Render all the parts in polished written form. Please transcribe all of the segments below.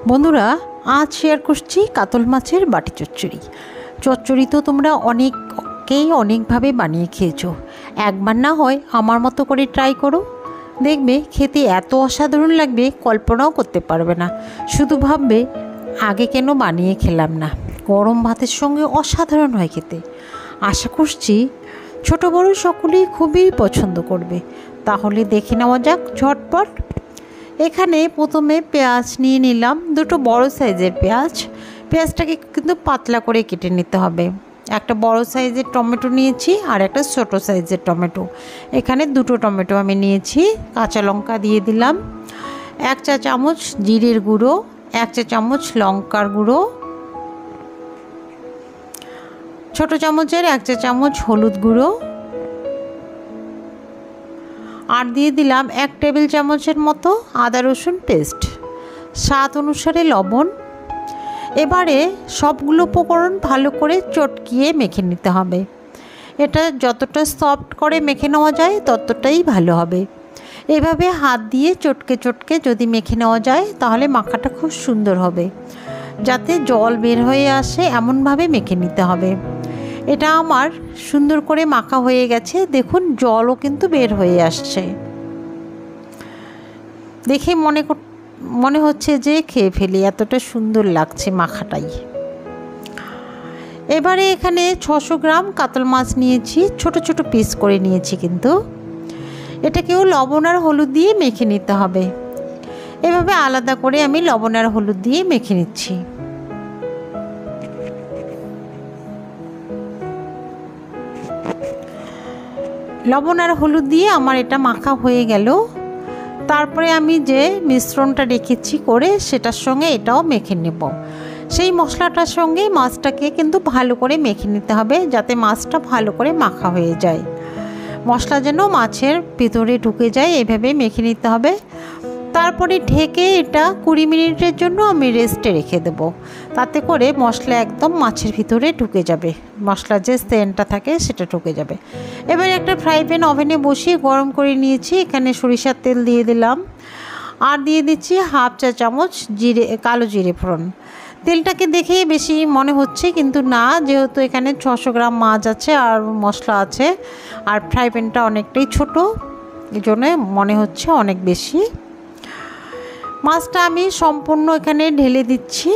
বন্ধুরা, আজ শেয়ার করছি কাতল মাছের বাটি চচ্চড়ি। চচ্চড়ি তো তোমরা অনেকেই অনেকভাবে বানিয়ে খেয়েছো। একবার না হয় আমার মতো করে ট্রাই করো, দেখবে খেতে এত অসাধারণ লাগবে কল্পনাও করতে পারবে না। শুধু ভাববে আগে কেন বানিয়ে খেলাম না। গরম ভাতের সঙ্গে অসাধারণ হয় খেতে। আশা করছি ছোট বড় সকলেই খুবই পছন্দ করবে। তাহলে দেখে নেওয়া যাক ঝটপট। এখানে প্রথমে পেঁয়াজ নিয়ে নিলাম, দুটো বড় সাইজের পেঁয়াজটাকে কিন্তু পাতলা করে কেটে নিতে হবে। একটা বড় সাইজের টমেটো নিয়েছি আর একটা ছোট সাইজের টমেটো। এখানে দুটো টমেটো আমি নিয়েছি। কাঁচা লঙ্কা দিয়ে দিলাম, 1 চা চামচ জিরের গুঁড়ো, 1 চা চামচ লঙ্কার গুঁড়ো, ছোট চামচের 1 চা চামচ হলুদ গুঁড়ো, আর দিয়ে দিলাম 1 টেবিল চামচের মতো আদা রসুন পেস্ট, স্বাদ অনুসারে লবণ। এবারে সবগুলো উপকরণ ভালো করে চটকিয়ে মেখে নিতে হবে। এটা যতটা সফট করে মেখে নেওয়া যায় ততটাই ভালো হবে। এভাবে হাত দিয়ে চটকে চটকে যদি মেখে নেওয়া যায় তাহলে মাখাটা খুব সুন্দর হবে। যাতে জল বের হয়ে আসে এমনভাবে মেখে নিতে হবে। এটা আমার সুন্দর করে মাখা হয়ে গেছে, দেখুন জলও কিন্তু বের হয়ে আসছে। দেখে মনে হচ্ছে যে খেয়ে ফেলি, এতটা সুন্দর লাগছে মাখাটাই। এবারে এখানে 600 গ্রাম কাতল মাছ নিয়েছি, ছোট ছোট পিস করে নিয়েছি। কিন্তু এটাকেও লবণ আর হলুদ দিয়ে মেখে নিতে হবে। এভাবে আলাদা করে আমি লবণ আর হলুদ দিয়ে মেখে নিচ্ছি। লবণ আর হলুদ দিয়ে আমার এটা মাখা হয়ে গেল। তারপরে আমি যে মিশ্রণটা রেখেছি করে সেটার সঙ্গে এটাও মেখে নেব। সেই মশলাটার সঙ্গে মাছটাকে কিন্তু ভালো করে মেখে নিতে হবে, যাতে মাছটা ভালো করে মাখা হয়ে যায়। মশলা যেন মাছের ভিতরে ঢুকে যায়, এভাবে মেখে নিতে হবে। তারপরে ঢেকে এটা 20 মিনিটের জন্য আমি রেস্টে রেখে দেব। তাতে করে মশলা একদম মাছের ভিতরে ঢুকে যাবে, মশলার যে সেন্টটা থাকে সেটা ঢুকে যাবে। এবার একটা ফ্রাই প্যান ওভেনে বসিয়ে গরম করে নিয়েছি। এখানে সরিষার তেল দিয়ে দিলাম আর দিয়ে দিচ্ছি 1/2 চা চামচ কালো জিরে ফোড়ন। তেলটাকে দেখে বেশি মনে হচ্ছে, কিন্তু না, যেহেতু এখানে 600 গ্রাম মাছ আছে আর মশলা আছে আর ফ্রাই প্যানটা অনেকটাই ছোট, এই জন্য মনে হচ্ছে অনেক বেশি। মাছটা আমি সম্পূর্ণ এখানে ঢেলে দিচ্ছি।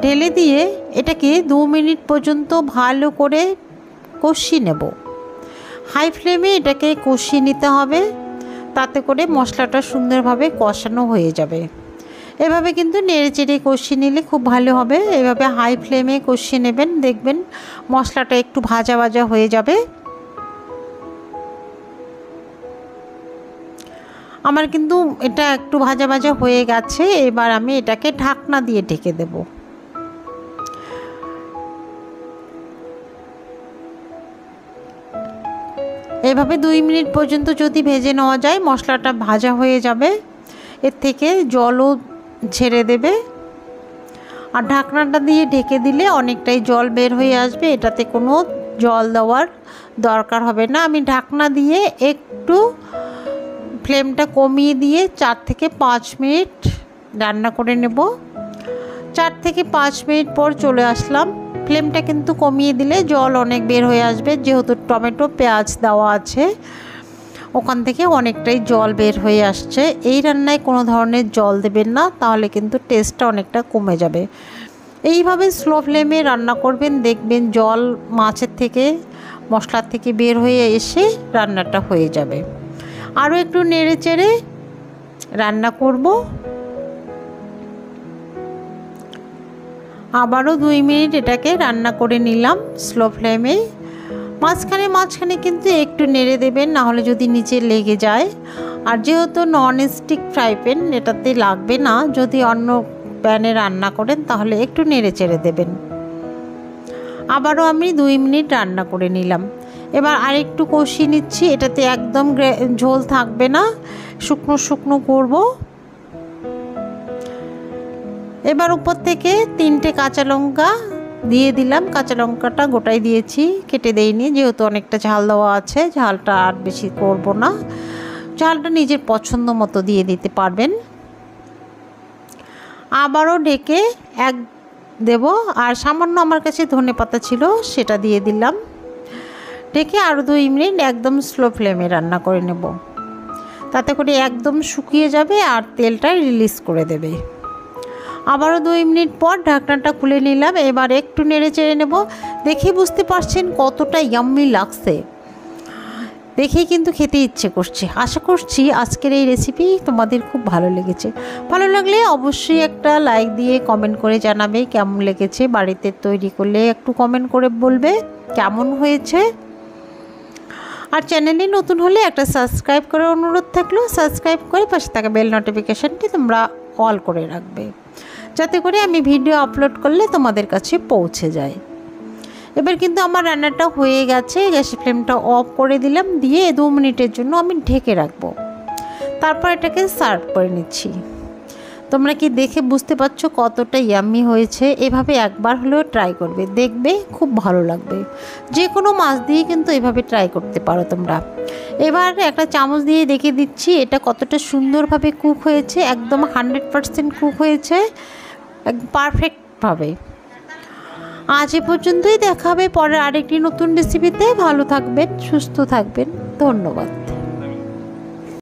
ঢেলে দিয়ে এটাকে 2 মিনিট পর্যন্ত ভালো করে কষিয়ে নেব। হাই ফ্লেমে এটাকে কষিয়ে নিতে হবে, তাতে করে মশলাটা সুন্দরভাবে কষানো হয়ে যাবে। এভাবে কিন্তু নেড়ে চেড়ে কষিয়ে নিলে খুব ভালো হবে। এভাবে হাই ফ্লেমে কষিয়ে নেবেন, দেখবেন মশলাটা একটু ভাজা ভাজা হয়ে যাবে। আমার কিন্তু এটা একটু ভাজা ভাজা হয়ে গেছে। এবার আমি এটাকে ঢাকনা দিয়ে ঢেকে দেব। এভাবে 2 মিনিট পর্যন্ত যদি ভেজে নেওয়া যায় মশলাটা ভাজা হয়ে যাবে, এর থেকে জলও ছেড়ে দেবে। আর ঢাকনাটা দিয়ে ঢেকে দিলে অনেকটাই জল বের হয়ে আসবে, এটাতে কোনো জল দেওয়ার দরকার হবে না। আমি ঢাকনা দিয়ে একটু ফ্লেমটা কমিয়ে দিয়ে 4 থেকে 5 মিনিট রান্না করে নেব। 4 থেকে 5 মিনিট পর চলে আসলাম। ফ্লেমটা কিন্তু কমিয়ে দিলে জল অনেক বের হয়ে আসবে, যেহেতু টমেটো পেঁয়াজ দেওয়া আছে ওখান থেকে অনেকটাই জল বের হয়ে আসছে। এই রান্নায় কোনো ধরনের জল দেবেন না, তাহলে কিন্তু টেস্টটা অনেকটা কমে যাবে। এইভাবে স্লো ফ্লেমে রান্না করবেন, দেখবেন জল মাছের থেকে মশলার থেকে বের হয়ে এসে রান্নাটা হয়ে যাবে। আরও একটু নেড়ে চেড়ে রান্না করব। আবারও 2 মিনিট এটাকে রান্না করে নিলাম স্লো ফ্লেমে। মাঝখানে কিন্তু একটু নেড়ে দেবেন, নাহলে যদি নিচে লেগে যায়। আর যেহেতু নন স্টিক ফ্রাই প্যান, এটাতে লাগবে না। যদি অন্য প্যানে রান্না করেন তাহলে একটু নেড়ে চেড়ে দেবেন। আবারও আমি 2 মিনিট রান্না করে নিলাম। এবার আরেকটু কষিয়ে নিচ্ছি। এটাতে একদম ঝোল থাকবে না, শুকনো শুকনো করব। এবার উপর থেকে 3টে কাঁচা লঙ্কা দিয়ে দিলাম। কাঁচা লঙ্কাটা গোটাই দিয়েছি, কেটে দেইনি, যেহেতু অনেকটা ঝাল দেওয়া আছে, ঝালটা আর বেশি করব না। ঝালটা নিজের পছন্দ মতো দিয়ে দিতে পারবেন। আবারও ঢেকে দেব, আর সামান্য আমার কাছে ধনেপাতা ছিল সেটা দিয়ে দিলাম। ঢেকে আরও 2 মিনিট একদম স্লো ফ্লেমে রান্না করে নেব, তাতে করে একদম শুকিয়ে যাবে আর তেলটা রিলিজ করে দেবে। আবারও 2 মিনিট পর ঢাকনাটা খুলে নিলাম। এবার একটু নেড়ে চেড়ে নেব। দেখে বুঝতে পারছেন কতটা ইয়াম্মি লাগছে, দেখেই কিন্তু খেতে ইচ্ছে করছে। আশা করছি আজকের এই রেসিপি তোমাদের খুব ভালো লেগেছে। ভালো লাগলে অবশ্যই একটা লাইক দিয়ে কমেন্ট করে জানাবে কেমন লেগেছে। বাড়িতে তৈরি করলে একটু কমেন্ট করে বলবে কেমন হয়েছে। আর চ্যানেলে নতুন হলে একটা সাবস্ক্রাইব করার অনুরোধ থাকলো। সাবস্ক্রাইব করে পাশে থাকা বেল নোটিফিকেশানটি তোমরা অল করে রাখবে, যাতে করে আমি ভিডিও আপলোড করলে তোমাদের কাছে পৌঁছে যায়। এবার কিন্তু আমার রান্নাটা হয়ে গেছে। গ্যাসের ফ্লেমটা অফ করে দিলাম, দিয়ে 2 মিনিটের জন্য আমি ঢেকে রাখবো। তারপর এটাকে সার্ভ করে নিচ্ছি। তোমরা কি দেখে বুঝতে পারছো কতটা ইয়াম্মি হয়েছে? এভাবে একবার হলেও ট্রাই করবে, দেখবে খুব ভালো লাগবে। যে কোনো মাছ দিয়ে কিন্তু এভাবে ট্রাই করতে পারো তোমরা। এবার একটা চামচ দিয়ে দেখে দিচ্ছি এটা কতটা সুন্দরভাবে কুক হয়েছে। একদম 100% কুক হয়েছে, পারফেক্টভাবে। আজ এ পর্যন্তই, দেখা হবে পরের আরেকটি নতুন রেসিপিতে। ভালো থাকবেন, সুস্থ থাকবেন, ধন্যবাদ।